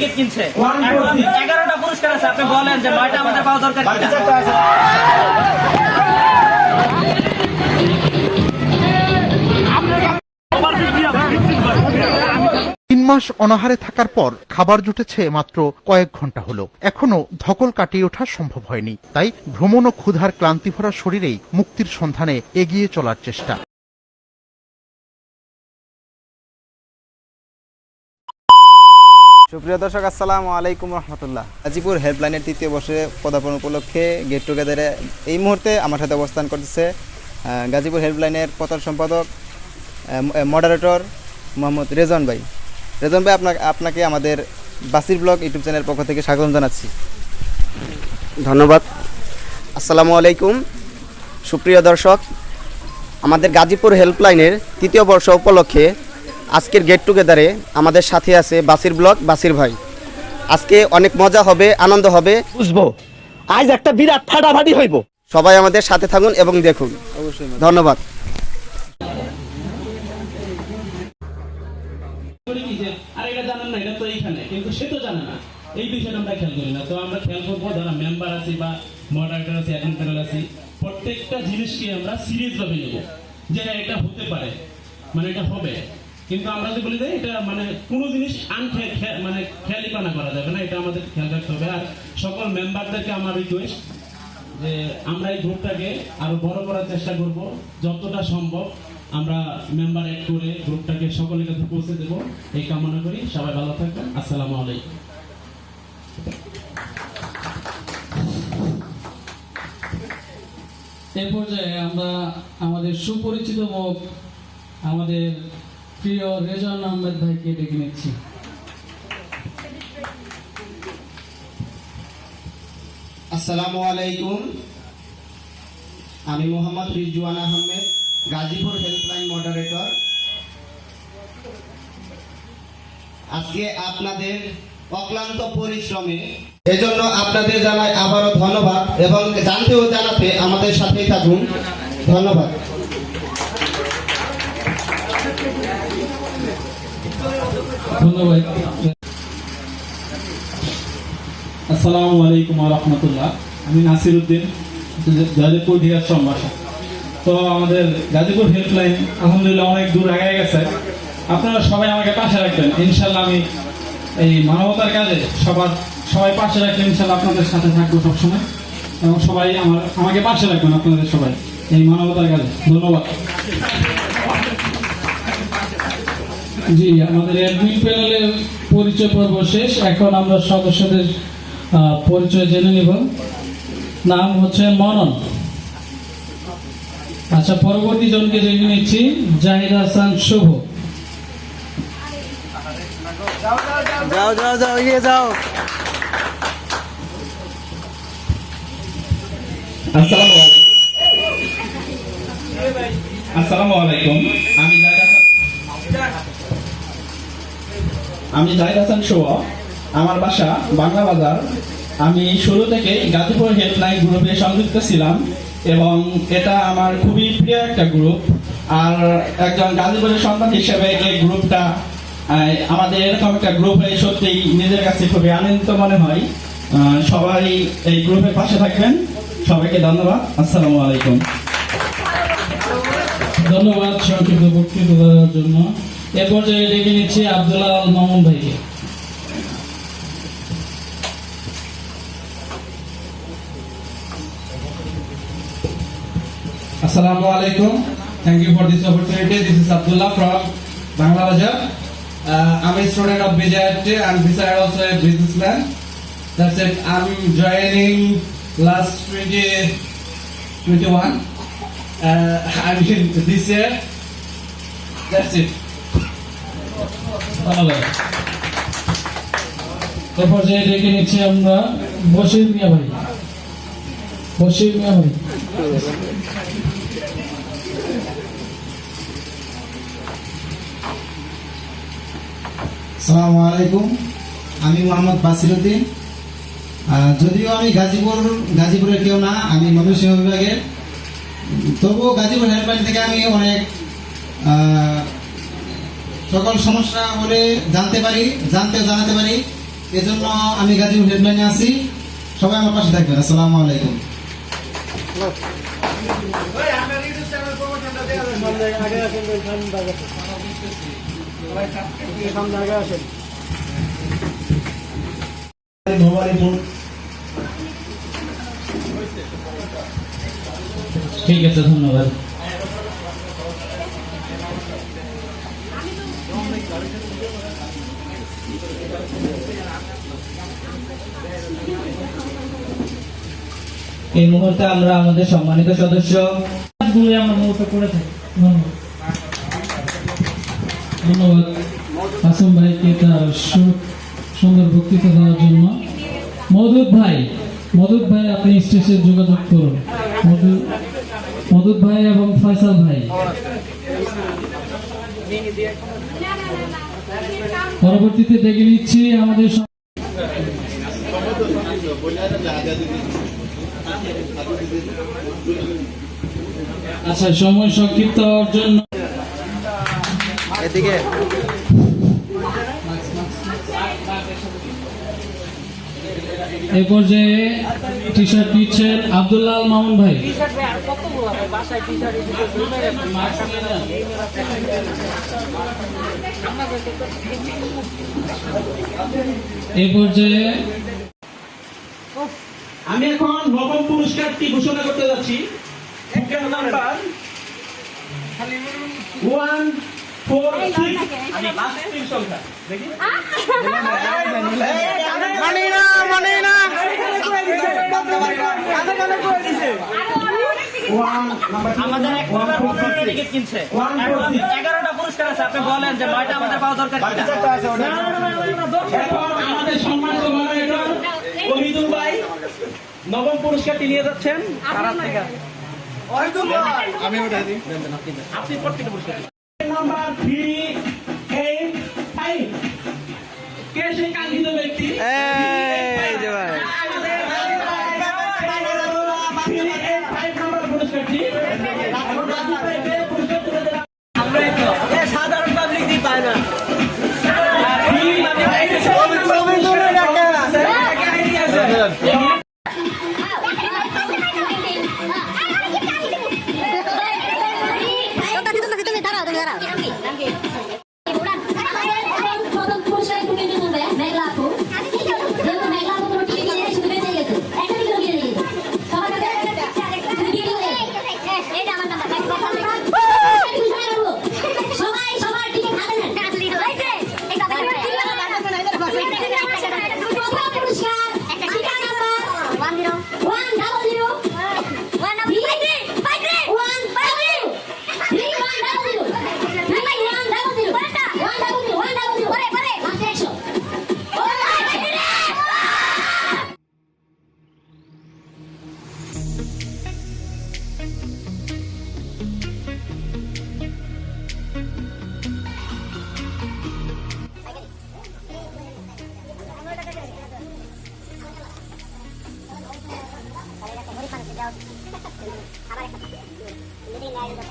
Ticket কিনছে। এখন 11টা পুরস্কার আছে, আপনি বলেন যে 9টা আমাদের পাওয়া দরকার কিনা? 3 মাস অনাহারে থাকার পর খাবার জুটেছে মাত্র কয়েক ঘন্টা হলো। এখনো ধকল কাটিয়ে ওঠা সম্ভব হয়নি, তাই ভ্রমণ ও ক্ষুধার ক্লান্তি ভরা শরীরেই মুক্তির সন্ধানে এগিয়ে চলার চেষ্টা। সুপ্রিয় দর্শক, আসসালামু আলাইকুম রহমতুল্লাহ। গাজীপুর হেল্পলাইনের 3য় বর্ষে পদার্পণ উপলক্ষে গেট টুগেদারে এই মুহূর্তে আমার সাথে অবস্থান করতেছে গাজীপুর হেল্পলাইনের প্রধান সম্পাদক মডারেটর মোহাম্মদ রেজন ভাই। রেজন ভাই, আপনাকে আমাদের বাসির ব্লগ ইউটিউব চ্যানেলের পক্ষ থেকে স্বাগত জানাচ্ছি। ধন্যবাদ। আসসালামু আলাইকুম সুপ্রিয় দর্শক, আমাদের গাজীপুর হেল্পলাইনের 3য় বর্ষ উপলক্ষে আজকের গেট টুগেদারে আমাদের সাথে আছে বাসির ব্লগ বাসির ভাই। আজকে অনেক মজা হবে, আনন্দ হবে, বুঝবো আজ একটা বিরাট ফাটাফাটি হইব। সবাই আমাদের সাথে থাকুন এবং দেখুন। অবশ্যই। ধন্যবাদ। এই বিষয়টা আমরা খেয়াল করি না। তো আমরা খেয়াল করবো যারা মেম্বার আছি বা মডারেটর আছি, অ্যাডমিন প্যানেল আছি, প্রত্যেকটা জিনিসকে আমরা সিরিয়াস ভাবে নেব যে এটা হতে পারে, মানে এটা হবে। কিন্তু আমরা যদি বলি যে এটা মানে কোনো জিনিস মানে খেয়ালিপানা করা যাবে না, এটা আমাদের খেয়াল রাখতে হবে। আর সকল মেম্বারদেরকে আমার রিকোয়েস্ট যে আমরা এই গ্রুপটাকে আরো বড় করার চেষ্টা করব, যতটা সম্ভব আমরা মেম্বার অ্যাড করে গ্রুপটাকে সকলের কাছে পৌঁছে দেব, এই কামনা করি। সবাই ভালো থাকবেন। আসসালামু আলাইকুম। এই পর্যায়ে আমরা আমাদের সুপরিচিত মুখ আমাদের প্রিয় রেজন আহমেদ ভাইকে ডেকে নিচ্ছি। আসসালামু আলাইকুম, আমি মোহাম্মদ রিজওয়ান আহমেদ, গাজীপুর হেল্পলাইন মডারেটর। আজকে আপনাদের অক্লান্ত পরিশ্রমে এজন্য আপনাদের জানাই আবারও ধন্যবাদ এবং জানতে ও জানাতে আমাদের সাথেই থাকুন। ধন্যবাদ। ধন্যবাদ। আসসালামু আলাইকুম ওয়া রাহমাতুল্লাহ। আমি নাসির উদ্দিন, গাজীপুর ঢিয়াশ্রম বাসা। তো আমাদের গাজীপুর হেল্পলাইন আলহামদুলিল্লাহ অনেক দূর আগে গেছে। আপনারা সবাই আমাকে পাশে রাখবেন ইনশাল্লাহ। আমি এই মানবতার কাজে সবাই পাশে রাখলে ইনশাল্লাহ আপনাদের সাথে থাকবো সবসময়, এবং সবাই আমাকে পাশে রাখবেন আপনাদের সবাই এই মানবতার কাজে। ধন্যবাদ। জি, আমাদের অ্যাডমিন প্যানেলের পরিচয় পর্ব শেষ। এখন আমরা সদস্যদের পরিচয় জেনে নিব। নাম হচ্ছে মনন। আচ্ছা, পরবর্তী জনকে জেনে নিচ্ছি জাহিদ হাসান শুভ। যাও যাও যাও, এগিয়ে যাও। আসসালামু আলাইকুম। আমি জাহিদ হাসান শুভ, আমার বাসা বাংলা বাজার। আমি শুরু থেকে গাজীপুর হেল্পলাইন গ্রুপে সংযুক্ত ছিলাম এবং এটা আমার খুবই প্রিয় একটা গ্রুপ। আর একজন গাজীপুরের সন্তান হিসেবে এই গ্রুপটা আমাদের এরকম একটা গ্রুপ হয়ে সত্যিই নিজের কাছে খুবই আনন্দিত মনে হয়। সবাই এই গ্রুপের পাশে থাকবেন। সবাইকে ধন্যবাদ। আসসালামু আলাইকুম। ধন্যবাদ সংক্ষিপ্ত বক্তব্য দেওয়ার জন্য। এ পর্যায়ে ডেকে নিচ্ছি আব্দুল্লাহ আল মামুন ভাইকে। Assalamu alaikum. Thank you for this opportunity. This is Abdullah from Bangladesh. I'm a student of BJIT and beside also a businessman. That's it. I'm joining last 2021. I mean this year. That's it. এ পর্যায়ে ডেকে নিচ্ছি আমরা বশির মিয়া ভাই। বশির মিয়া ভাই। আসসালামু আলাইকুম, আমি মোহাম্মদ বাসির উদ্দিন। যদিও আমি গাজীপুরের কেউ না, আমি ময়মনসিংহ বিভাগের। তবুও গাজীপুর হেল্পলাইন থেকে আমি অনেক সকল সমস্যা হলে জানতে পারি, জানাতে পারি। এজন্য আমি গাজীপুর হেল্পলাইনে আছি, সবাই আমার পাশে থাকবেন। আসসালামু আলাইকুম। ঠিক আছে, ধন্যবাদ। এই মুহূর্তে আমরা আমাদের সম্মানিত সদস্য আমরা মূলত করে থাকি। ধন্যবাদ আসম ভাইকে তার সুন্দর বক্তৃতা দেওয়ার জন্য। মদুদ ভাই আপনি স্টেজে যোগাযোগ করুন। মদুদ ভাই এবং ফয়সাল ভাই পরবর্তীতে ডেকে নিচ্ছি আমাদের আচ্ছা, সময় সংক্ষিপ্ত হওয়ার জন্য এদিকে এই পর্যায়ে টি শার্ট দিচ্ছেন আব্দুল্লাহ আল মামুন ভাই। এই পর্যায়ে আমি এখন নবম পুরস্কারটি ঘোষণা করতে যাচ্ছি। নাম্বার 146 আমি লাস্ট তিন সংখ্যা দেখি আমাদের এক নম্বর 15টা টিকিট কিনছে, 11টা পুরস্কার আছে। আপনি বলেন যে 9টা আমাদের পাওয়া দরকার কিনা? এখন আমাদের সম্মানিত মডারেটর ওহিদুল ভাই নবম পুরস্কারটি নিয়ে যাচ্ছেন। আপনি প্রত্যেকটা পুরস্কার নাম্বার 385 কে সেই কাঙ্ক্ষিত ব্যক্তি? এই যে ভাই 385 নাম্বার পুরস্কারটি সাধারণ পাবলিক দিয়ে পায় না। আবার